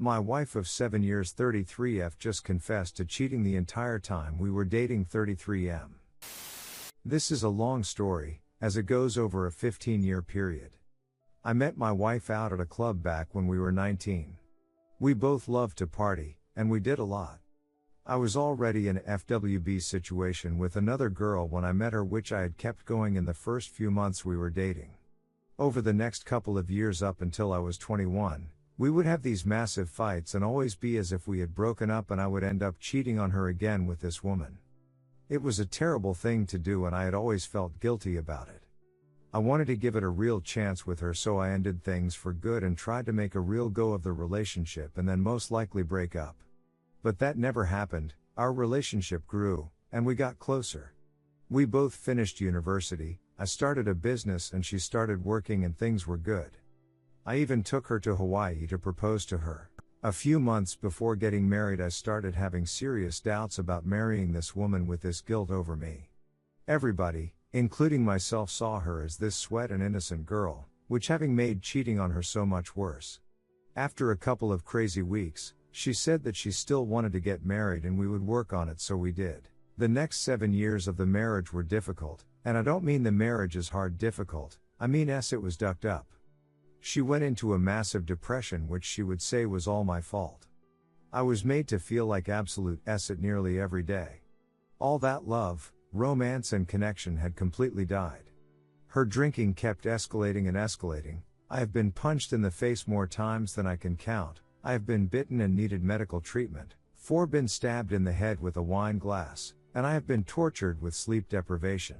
My wife of 7 years 33F just confessed to cheating the entire time we were dating 33M. This is a long story, as it goes over a 15-year period. I met my wife out at a club back when we were 19. We both loved to party, and we did a lot. I was already in an FWB situation with another girl when I met her, which I had kept going in the first few months we were dating. Over the next couple of years up until I was 21, we would have these massive fights and always be as if we had broken up, and I would end up cheating on her again with this woman. It was a terrible thing to do, and I had always felt guilty about it. I wanted to give it a real chance with her, so I ended things for good and tried to make a real go of the relationship and then most likely break up. But that never happened. Our relationship grew, and we got closer. We both finished university, I started a business and she started working, and things were good. I even took her to Hawaii to propose to her. A few months before getting married, I started having serious doubts about marrying this woman with this guilt over me. Everybody, including myself, saw her as this sweet and innocent girl, which having made cheating on her so much worse. After a couple of crazy weeks, she said that she still wanted to get married and we would work on it, so we did. The next 7 years of the marriage were difficult, and I don't mean the marriage is hard difficult, I mean it was ducked up. She went into a massive depression, which she would say was all my fault. I was made to feel like absolute it nearly every day. All that love, romance and connection had completely died. Her drinking kept escalating and escalating. I have been punched in the face more times than I can count. I have been bitten and needed medical treatment, 4 been stabbed in the head with a wine glass, and I have been tortured with sleep deprivation.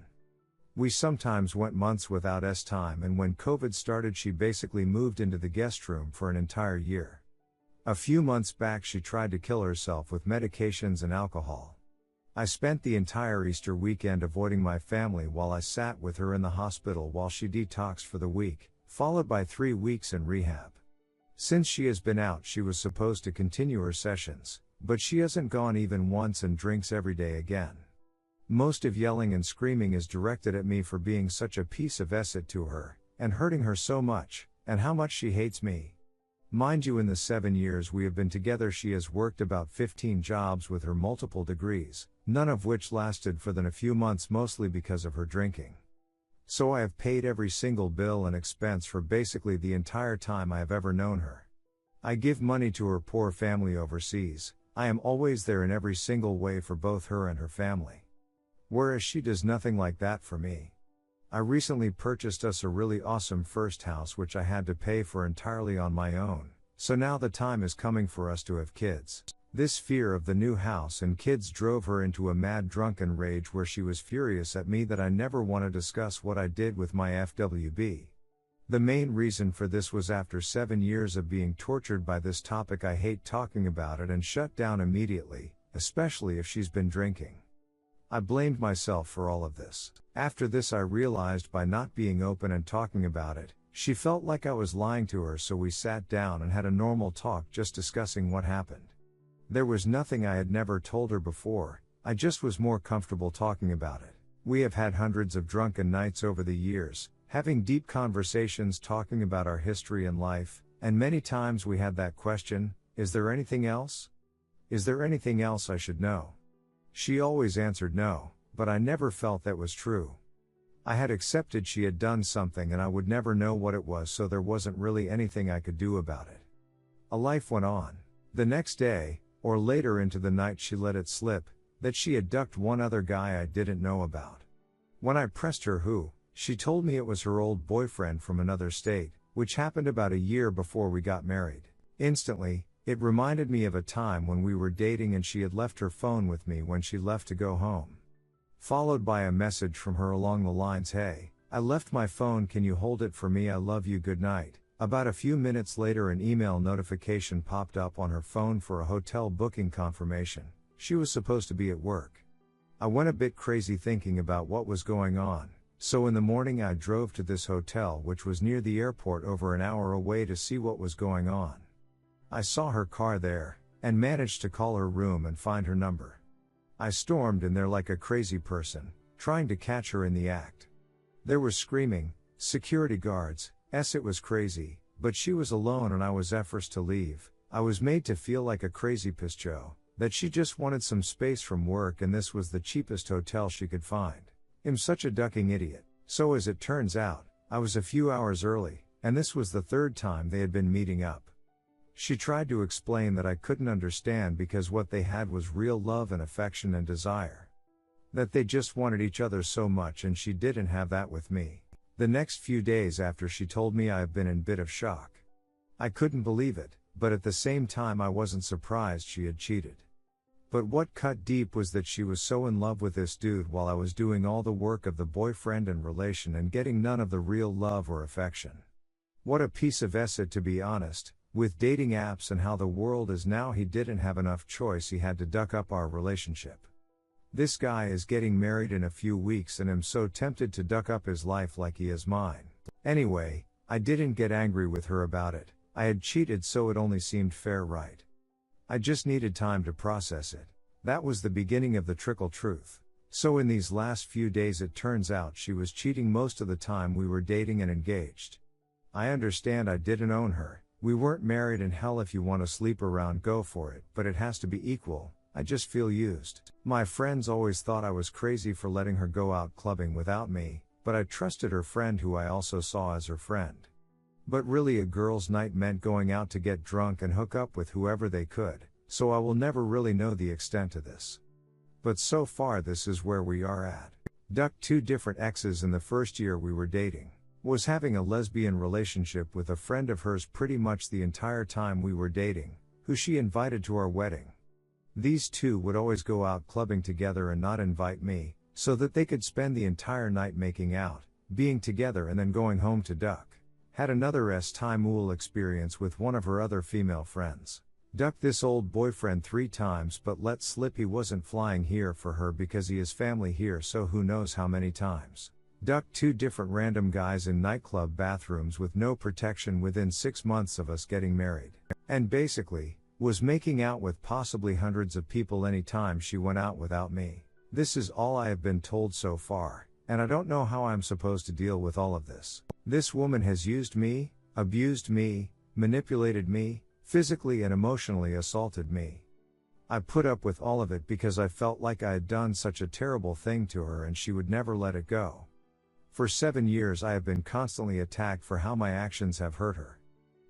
We sometimes went months without time, and when COVID started she basically moved into the guest room for an entire year. A few months back she tried to kill herself with medications and alcohol. I spent the entire Easter weekend avoiding my family while I sat with her in the hospital while she detoxed for the week, followed by 3 weeks in rehab. Since she has been out, she was supposed to continue her sessions, but she hasn't gone even once and drinks every day again. Most of yelling and screaming is directed at me for being such a piece of shit to her, and hurting her so much, and how much she hates me. Mind you, in the 7 years we have been together she has worked about 15 jobs with her multiple degrees, none of which lasted for than a few months, mostly because of her drinking. So I have paid every single bill and expense for basically the entire time I have ever known her. I give money to her poor family overseas. I am always there in every single way for both her and her family. Whereas she does nothing like that for me. I recently purchased us a really awesome first house which I had to pay for entirely on my own, so now the time is coming for us to have kids. This fear of the new house and kids drove her into a mad drunken rage where she was furious at me that I never want to discuss what I did with my FWB. The main reason for this was after 7 years of being tortured by this topic I hate talking about it and shut down immediately, especially if she's been drinking. I blamed myself for all of this. After this I realized by not being open and talking about it, she felt like I was lying to her, so we sat down and had a normal talk just discussing what happened. There was nothing I had never told her before, I just was more comfortable talking about it. We have had hundreds of drunken nights over the years, having deep conversations talking about our history and life, and many times we had that question, is there anything else? Is there anything else I should know? She always answered no, but I never felt that was true. I had accepted she had done something and I would never know what it was, so there wasn't really anything I could do about it. A life went on. The next day, or later into the night, she let it slip, that she had ducked one other guy I didn't know about. When I pressed her who, she told me it was her old boyfriend from another state, which happened about a year before we got married. Instantly, it reminded me of a time when we were dating and she had left her phone with me when she left to go home. Followed by a message from her along the lines, "Hey, I left my phone, can you hold it for me, I love you, good night." About a few minutes later an email notification popped up on her phone for a hotel booking confirmation. She was supposed to be at work. I went a bit crazy thinking about what was going on, so in the morning I drove to this hotel, which was near the airport over an hour away, to see what was going on. I saw her car there, and managed to call her room and find her number. I stormed in there like a crazy person, trying to catch her in the act. There was screaming, security guards, it was crazy, but she was alone and I was forced to leave. I was made to feel like a crazy pischo, that she just wanted some space from work and this was the cheapest hotel she could find. I'm such a ducking idiot. So as it turns out, I was a few hours early, and this was the third time they had been meeting up. She tried to explain that I couldn't understand because what they had was real love and affection and desire. That they just wanted each other so much and she didn't have that with me. The next few days after she told me I've been in a bit of shock. I couldn't believe it, but at the same time I wasn't surprised she had cheated. But what cut deep was that she was so in love with this dude while I was doing all the work of the boyfriend and relation and getting none of the real love or affection. What a piece of acid, to be honest. With dating apps and how the world is now, he didn't have enough choice, he had to duck up our relationship. This guy is getting married in a few weeks and I'm so tempted to duck up his life like he is mine. Anyway, I didn't get angry with her about it. I had cheated, so it only seemed fair, right? I just needed time to process it. That was the beginning of the trickle truth. So in these last few days it turns out she was cheating most of the time we were dating and engaged. I understand I didn't own her. We weren't married, and hell, if you want to sleep around, go for it, but it has to be equal. I just feel used. My friends always thought I was crazy for letting her go out clubbing without me, but I trusted her friend who I also saw as her friend. But really, a girls' night meant going out to get drunk and hook up with whoever they could, so I will never really know the extent of this. But so far this is where we are at. Ducked 2 different exes in the first year we were dating. Was having a lesbian relationship with a friend of hers pretty much the entire time we were dating, who she invited to our wedding. These two would always go out clubbing together and not invite me, so that they could spend the entire night making out, being together and then going home to duck. Had another S-time experience with one of her other female friends. Ducked this old boyfriend 3 times but let slip he wasn't flying here for her because he has family here, so who knows how many times. Ducked 2 different random guys in nightclub bathrooms with no protection within 6 months of us getting married. And basically, was making out with possibly hundreds of people anytime she went out without me. This is all I have been told so far, and I don't know how I'm supposed to deal with all of this. This woman has used me, abused me, manipulated me, physically and emotionally assaulted me. I put up with all of it because I felt like I had done such a terrible thing to her and she would never let it go. For 7 years I have been constantly attacked for how my actions have hurt her.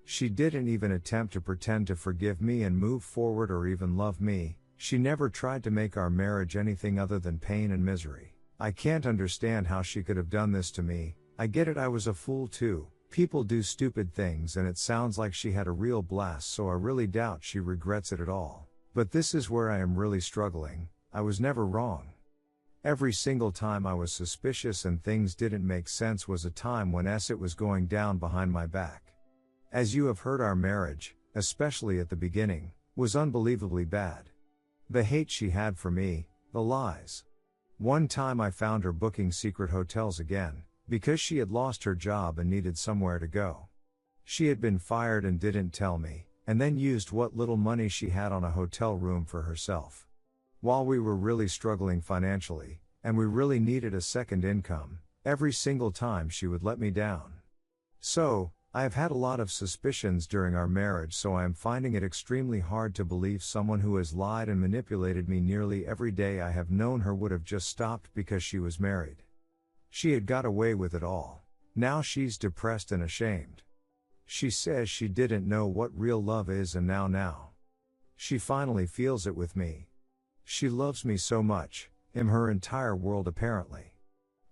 She didn't even attempt to pretend to forgive me and move forward or even love me. She never tried to make our marriage anything other than pain and misery. I can't understand how she could have done this to me. I get it, I was a fool too. People do stupid things and it sounds like she had a real blast, so I really doubt she regrets it at all. But this is where I am really struggling. I was never wrong. Every single time I was suspicious and things didn't make sense was a time when it was going down behind my back. As you have heard, our marriage, especially at the beginning, was unbelievably bad. The hate she had for me, the lies. One time I found her booking secret hotels again, because she had lost her job and needed somewhere to go. She had been fired and didn't tell me, and then used what little money she had on a hotel room for herself. While we were really struggling financially, and we really needed a second income, every single time she would let me down. So, I have had a lot of suspicions during our marriage, so I am finding it extremely hard to believe someone who has lied and manipulated me nearly every day I have known her would have just stopped because she was married. She had got away with it all. Now she's depressed and ashamed. She says she didn't know what real love is, and now she finally feels it with me. She loves me so much, am her entire world apparently.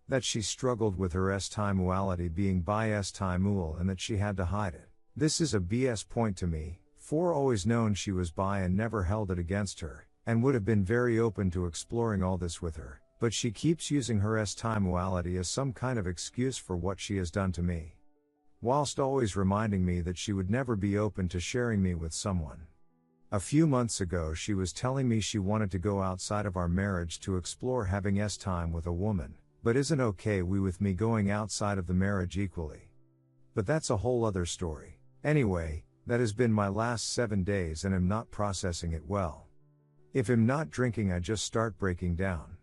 That she struggled with her S-time-uality being bi S-time-ul and that she had to hide it. This is a BS point to me, for always known she was bi and never held it against her, and would have been very open to exploring all this with her, but she keeps using her S-time-uality as some kind of excuse for what she has done to me. Whilst always reminding me that she would never be open to sharing me with someone. A few months ago she was telling me she wanted to go outside of our marriage to explore having S-time with a woman, but isn't okay with me going outside of the marriage equally. But that's a whole other story. Anyway, that has been my last 7 days and I'm not processing it well. If I'm not drinking I just start breaking down.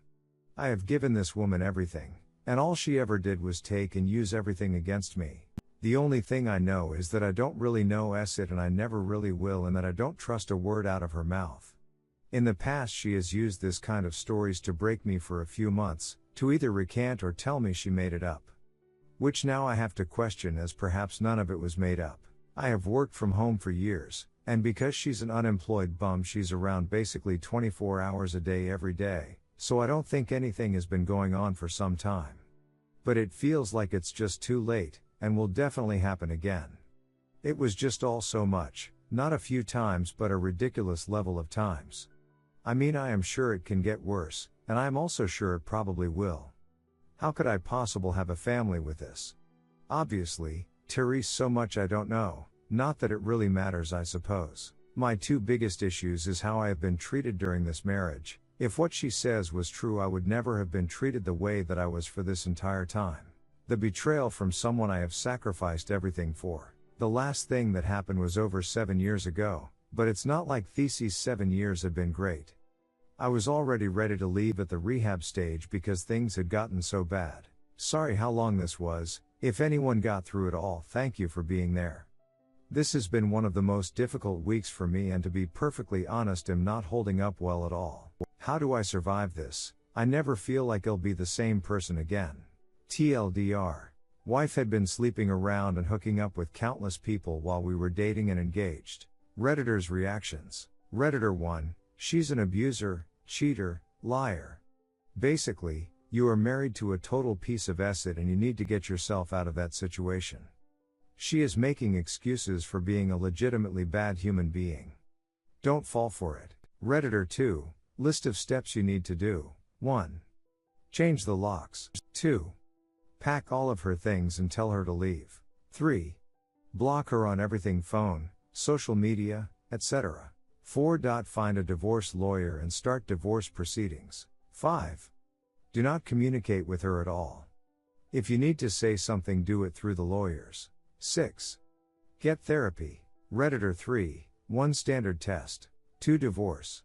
I have given this woman everything, and all she ever did was take and use everything against me. The only thing I know is that I don't really know it and I never really will, and that I don't trust a word out of her mouth. In the past she has used this kind of stories to break me for a few months, to either recant or tell me she made it up. Which now I have to question, as perhaps none of it was made up. I have worked from home for years, and because she's an unemployed bum she's around basically 24 hours a day every day, so I don't think anything has been going on for some time. But it feels like it's just too late, and will definitely happen again. It was just all so much, not a few times but a ridiculous level of times. I mean, I am sure it can get worse, and I am also sure it probably will. How could I possibly have a family with this? Obviously, Therese, so much I don't know, not that it really matters, I suppose. My two biggest issues is how I have been treated during this marriage. If what she says was true, I would never have been treated the way that I was for this entire time. The betrayal from someone I have sacrificed everything for. The last thing that happened was over 7 years ago, but it's not like these 7 years have been great. I was already ready to leave at the rehab stage because things had gotten so bad. Sorry how long this was. If anyone got through it all, thank you for being there. This has been one of the most difficult weeks for me, and to be perfectly honest, am not holding up well at all. How do I survive this? I never feel like I'll be the same person again. TLDR. Wife had been sleeping around and hooking up with countless people while we were dating and engaged. Redditors' reactions. Redditor 1, she's an abuser, cheater, liar. Basically, you are married to a total piece of acid and you need to get yourself out of that situation. She is making excuses for being a legitimately bad human being. Don't fall for it. Redditor 2, list of steps you need to do. 1. Change the locks. 2. Pack all of her things and tell her to leave. 3. Block her on everything: phone, social media, etc. 4. Find a divorce lawyer and start divorce proceedings. 5. Do not communicate with her at all. If you need to say something, do it through the lawyers. 6. Get therapy. Redditor 3, 1 standard test. 2 divorce.